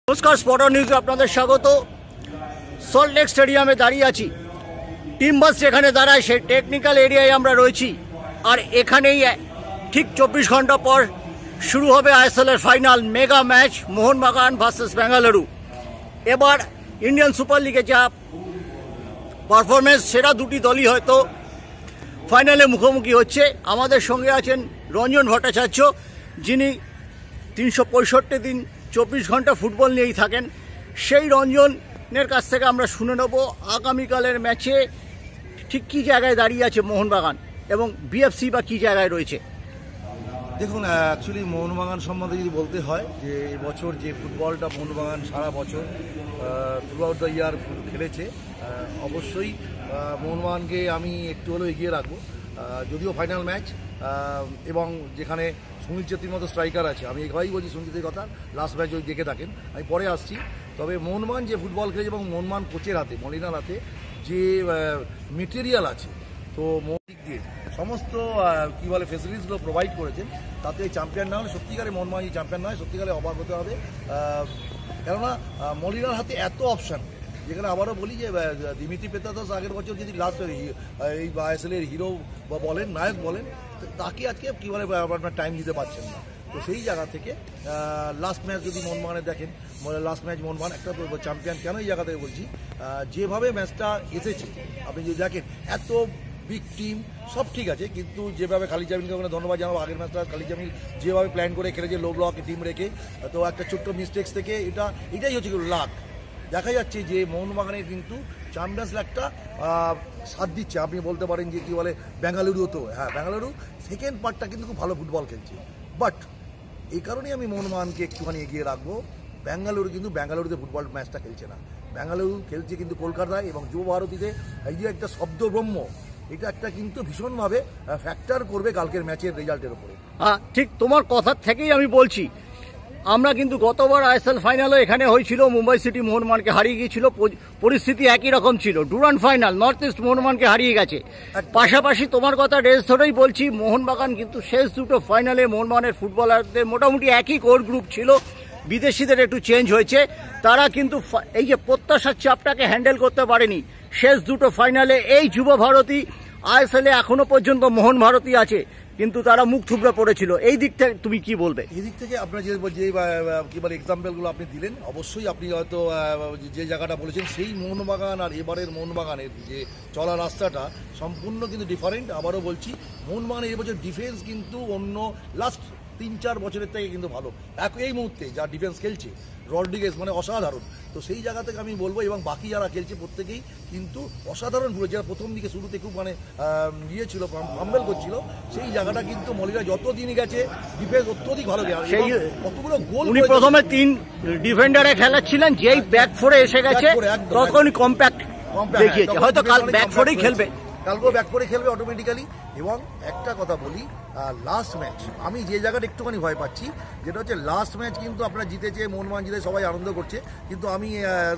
নমস্কার, স্পটার নিউজে আপনাদের স্বাগত। সল্টলেক স্টেডিয়ামে দাঁড়িয়ে আছি। টিম বাস যেখানে দাঁড়ায় সেই টেকনিক্যাল এরিয়ায় আমরা রয়েছি। আর এখানেই ঠিক 24 ঘন্টা পর শুরু হবে আইএসএলের final mega match Mohun Bagan versus Bengaluru. এবার ইন্ডিয়ান সুপার লিগে যা পারফরমেন্স, সেটা দুটি দলই হয়তো ফাইনালে মুখোমুখি হচ্ছে। আমাদের সঙ্গে আছেন রঞ্জন ভট্টাচার্য, যিনি 365 দিন 24 ঘন্টা ফুটবল নিয়েই থাকেন। সেই রঞ্জনের কাছ থেকে আমরা শুনে নেব আগামীকালের ম্যাচে ঠিক কী জায়গায় দাঁড়িয়ে আছে মোহনবাগান এবং বিএফসি বা কী জায়গায় রয়েছে। দেখুন, অ্যাকচুয়ালি মোহনবাগান সম্বন্ধে যদি বলতে হয় যে এবছর যে ফুটবলটা মোহনবাগান সারা বছর থ্রু আউট দ্য ইয়ার খেলেছে, অবশ্যই মোহনবাগানকে আমি একটু হলেও এগিয়ে রাখবো। যদিও ফাইনাল ম্যাচ এবং যেখানে সুনীল ছেত্রীর মতো স্ট্রাইকার আছে, আমি এভাবেই বলছি সুনীলের কথা, লাস্ট ম্যাচ ওই দেখে থাকেন, আমি পরে আসছি। তবে মোহনবাগান যে ফুটবল খেলেছে এবং মোহনবাগান কোচের হাতে, মলিনার হাতে যে মেটেরিয়াল আছে, তো মৌলিক দিয়ে সমস্ত কী বলে ফেসিলিটিসগুলো প্রোভাইড করেছেন, তাতে চ্যাম্পিয়ন না হলে সত্যিকারে মোহনবাগান যে চ্যাম্পিয়ন নয়, সত্যিকারে অবাক হতে হবে। কেননা মলিনার হাতে এত অপশান, যেখানে আবারও বলি যে দিমিত্রি পেত্রাতস আগের বছর যদি লাস্ট এই আইএসএলের হিরো বা বলেন, নায়ক বলেন, তাকে আজকে কী বলে আপনার টাইম দিতে পারছেন না। তো সেই জায়গা থেকে লাস্ট ম্যাচ যদি মোহনবাগানে দেখেন, লাস্ট ম্যাচ মোহনবাগান একটা চ্যাম্পিয়ন, কেন এই জায়গা থেকে বলছি, যেভাবে ম্যাচটা এসেছে আপনি যদি দেখেন, এত বিগ টিম সব ঠিক আছে, কিন্তু যেভাবে খালিদ জামিলকে ওখানে ধন্যবাদ জানাবো, আগের ম্যাচটা খালিদ জামিল যেভাবে প্ল্যান করে খেলেছে লো ব্লক টিম রেখে, তো একটা ছোট্ট মিস্টেক্স থেকে এটাই হচ্ছে কি লাক। দেখা যাচ্ছে যে মোহনবাগানের কিন্তু চ্যাম্পিয়ন্স একটা সাথ দিচ্ছে। আপনি বলতে পারেন যে কী বলে বেঙ্গালুরুও, তো হ্যাঁ বেঙ্গালুরু সেকেন্ড পার্টটা কিন্তু খুব ভালো ফুটবল খেলছে, বাট এই কারণেই আমি মোহনবাগানকে একটুখানি এগিয়ে রাখবো। বেঙ্গালুরু কিন্তু বেঙ্গালুরুতে ফুটবল ম্যাচটা খেলছে না, বেঙ্গালুরু খেলছে কিন্তু কলকাতায় এবং যুব ভারতীতে। এই যে একটা শব্দব্রহ্ম, এটা একটা কিন্তু ভীষণভাবে ফ্যাক্টর করবে কালকের ম্যাচের রেজাল্টের উপরে। ঠিক তোমার কথা থেকেই আমি বলছি, আমরা কিন্তু গতবার আইএসএল ফাইনালও এখানে হয়েছিল, মুম্বাই সিটি মোহনবাগানকে হারিয়ে গিয়েছিল, পরিস্থিতি একই রকম ছিল। ডুরান্ড ফাইনাল নর্থ ইস্ট মোহনবাগানকে হারিয়ে গেছে। পাশাপাশি তোমার কথা রেস ধরেই বলছি, মোহনবাগান কিন্তু শেষ দুটো ফাইনালে মোহনবাগানের ফুটবলারদের মোটামুটি একই কোর গ্রুপ ছিল, বিদেশিদের একটু চেঞ্জ হয়েছে। তারা কিন্তু এই যে প্রত্যাশার চাপটাকে হ্যান্ডেল করতে পারেনি। শেষ দুটো ফাইনালে এই যুব ভারতী, আইএসএলে এখনো পর্যন্ত মোহন ভারতী আছে, কিন্তু তারা মুখ থুবড়ে পড়েছিল। এই দিক থেকে তুমি কি বলবে? এই দিক থেকে আপনার যে কী বলে এক্সাম্পলগুলো আপনি দিলেন, অবশ্যই আপনি হয়তো যে জায়গাটা বলেছেন, সেই মোহনবাগান আর এবারের মোহনবাগানের যে চলা রাস্তাটা সম্পূর্ণ কিন্তু ডিফারেন্ট। আবারও বলছি, মোহনবাগানের এবছর ডিফেন্স কিন্তু অন্য লাস্ট 3-4 বছরের থেকে কিন্তু ভালো। এই মুহূর্তে যা ডিফেন্স খেলছে রড্রিগেজ মানে অসাধারণ। তো সেই জায়গা থেকে আমি বলবো, এবং বাকি যারা খেলছে প্রত্যেকেই কিন্তু অসাধারণ পুরো, যারা প্রথম দিকে শুরুতে খুব ছিল, ফাম্বেল করছিল, সেই জায়গাটা কিন্তু মলিরা যত দিনই গেছে ডিফেন্স অত্যধিক ভালো গেছে। সেই কতগুলো গোল, উনি প্রথমে 3 ডিফেন্ডারে খেলাচ্ছিলেন, যেই ব্যাক ফোরে এসে গেছে তখনই কম্প্যাক্ট দেখিয়েছে। হয়তো কাল ব্যাক ফোরেই খেলবে, কালকেও ব্যাক করে খেলবে অটোমেটিক্যালি। এবং একটা কথা বলি, লাস্ট ম্যাচ আমি যে জায়গাটা একটুখানি ভয় পাচ্ছি, যেটা হচ্ছে লাস্ট ম্যাচ কিন্তু আপনারা জিতেছে, মোহনবাগান জিতে সবাই আনন্দ করছে, কিন্তু আমি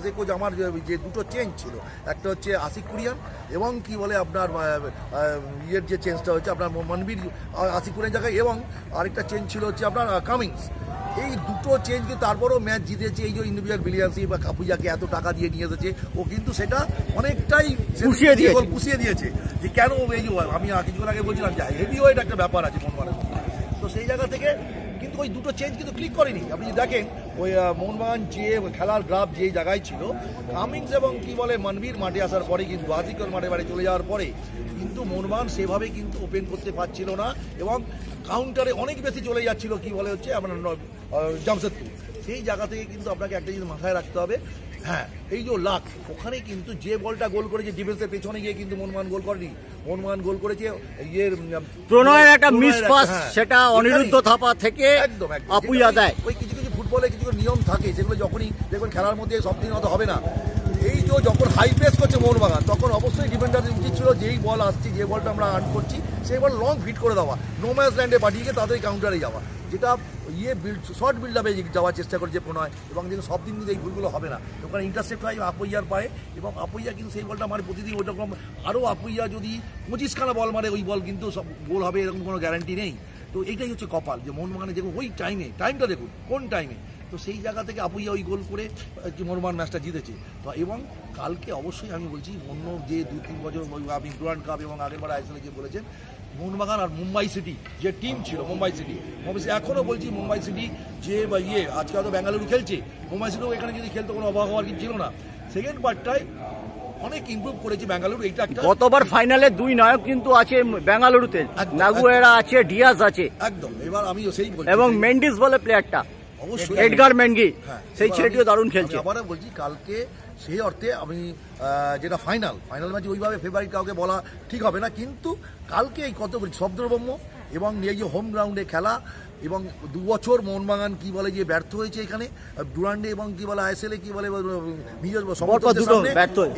যে কোচ আমার যে দুটো চেঞ্জ ছিল, একটা হচ্ছে আশিক কুরিয়ান এবং কি বলে আপনার ইয়ের যে চেঞ্জটা হচ্ছে আপনার মনবীর আশিক কুরিয়ান জায়গায়, এবং আরেকটা চেঞ্জ ছিল হচ্ছে আপনার কামিংস। এই দুটো চেঞ্জ কিন্তু তারপরেও ম্যাচ জিতেছে। এই যে ইন্ডিভিজুয়াল ব্রিলিয়ান্সি বা কাপুইয়াকে এত টাকা দিয়ে নিয়ে এসেছে, ও কিন্তু সেটা অনেকটাই পুষিয়ে দিয়েছে। যে কেন এই যে আমি কিছুক্ষণ আগে বলছিলাম যে হেভি ওয়েট একটা ব্যাপার আছে মোহনবাগানের, তো সেই জায়গা থেকে কিন্তু ওই দুটো চেঞ্জ কিন্তু ক্লিক করেনি। আপনি দেখেন ওই মোহনবাগান যে খেলার গ্রাফ যে জায়গায় ছিল, কামিংস এবং কি বলে মনবীর মাঠে আসার পরে কিন্তু আজিকর মাঠে বাড়ি চলে যাওয়ার পরে কিন্তু মোহনবাগান সেভাবে কিন্তু ওপেন করতে পারছিল না, এবং কাউন্টারে অনেক বেশি চলে যাচ্ছিল কি বলে হচ্ছে আপনার জামশেদপুর। সেই জায়গা থেকে কিন্তু আপনাকে একটা জিনিস মাথায় রাখতে হবে, হ্যাঁ এই যে লাক, ওখানে কিন্তু যে বলটা গোল করেছে ডিফেন্সের পেছনে গিয়ে কিন্তু মোহনবাগান গোল করেনি, মোহনবাগান গোল করেছে প্রণয়ের একটা মিস পাস, সেটা অনিরুদ্ধ থাপা থেকে একদম আপুইয়া দেয়। ওই কিছু কিছু ফুটবলে কিছু নিয়ম থাকে, যেগুলো যখনই দেখবেন খেলার মধ্যে সব দিন অত হবে না। এই যে যখন হাই প্রেস করছে মোহনবাগান, তখন অবশ্যই ডিফেন্ডারদের উচিত ছিল যেই বল আসছে, যে বলটা আমরা আর্ন করছি, সেই বল লং ফিট করে দেওয়া, নো ম্যাচ ল্যান্ডে পাঠিয়ে গিয়ে তাদের কাউন্টারে যাওয়া, যেটা শর্ট বিল্ড আপে যাওয়ার চেষ্টা করেছে প্রণয়, এবং কিন্তু সব দিন কিন্তু এই ভুলগুলো হবে না। ওখানে ইন্টারসেপ্ট হয় আপুইয়ার পায়ে, এবং আপুইয়া কিন্তু সেই বলটা মারে প্রতিদিন ওইরকম। আরও আপুইয়া যদি 25খানা বল মারে, ওই বল কিন্তু সব গোল হবে এরকম কোনো গ্যারান্টি নেই। তো এইটাই হচ্ছে কপাল যে মোহনবাগানে দেখুন ওই টাইমটা দেখুন কোন টাইমে, তো সেই জায়গা থেকে আপুইয়া ওই গোল করে মোহনবাগান ম্যাচটা জিতেছে। তো এবং কালকে অবশ্যই আমি বলছি অন্য যে 2-3 বছর আপনি ডুরান্ড কাপ এবং আগেরবার আইএসএলে যে বলেছেন মোহনবাগান আর মুম্বাই সিটি যে টিম ছিল, মুম্বাই সিটি এখনও বলছি মুম্বাই সিটি যে আজকে হয়তো বেঙ্গালুরু খেলছে, মুম্বাই সিটিও এখানে যদি খেলতো কোনো অবাক হওয়ার কিছু ছিল না। সেকেন্ড পার্টটায় অনেক ইমপ্রুভ করেছে বেঙ্গালুরু। এইটা একটা গতবার ফাইনালে 2 নায়ক কিন্তু আছে বেঙ্গালুরুতে, নাগুয়েরা আছে, ডিয়াজ আছে, একদম। এবার আমি সেই বলছি এবং মেন্ডিস বলে প্লেয়ারটা অবশ্যই এডগার মেনগি, হ্যাঁ, সেই ছেলেটিও দারুণ খেলছে। আবারও বলছি কালকে সেই অর্থে আমি যেটা ফাইনাল ম্যাচ ওইভাবে ফেভারিট কাউকে বলা ঠিক হবে না, কিন্তু কালকে এই কত শব্দব্রহ্ম এবং এই যে হোম গ্রাউন্ডে খেলা এবং 2 বছর মোহনবাগান কি বলে যে ব্যর্থ হয়েছে এখানে ডুরান্ডে এবং কি বলে আইএসএলে কি বলে নিজের সমর্থকদের সামনে,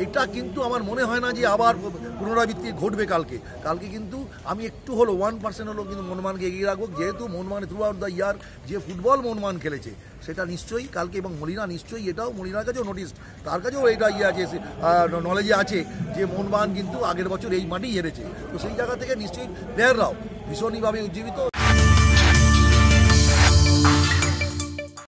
এটা কিন্তু আমার মনে হয় না যে আবার পুনরাবৃত্তি ঘটবে কালকে কিন্তু আমি একটু হলো 1% হলো কিন্তু মোহনবাগানকে এগিয়ে রাখবো, যেহেতু Mohun Bagan through out the year যে ফুটবল মোহনবাগান খেলেছে সেটা নিশ্চয়ই কালকে, এবং মলিনা নিশ্চয়ই এটাও মলিনার কাছেও নোটিস, তার কাছেও এটা আছে নলেজে আছে যে মোহনবাগান কিন্তু আগের বছর এই মাঠেই হেরেছে। তো সেই জায়গা থেকে নিশ্চয়ই প্লেয়াররাও ভীষণইভাবে উজ্জীবিত।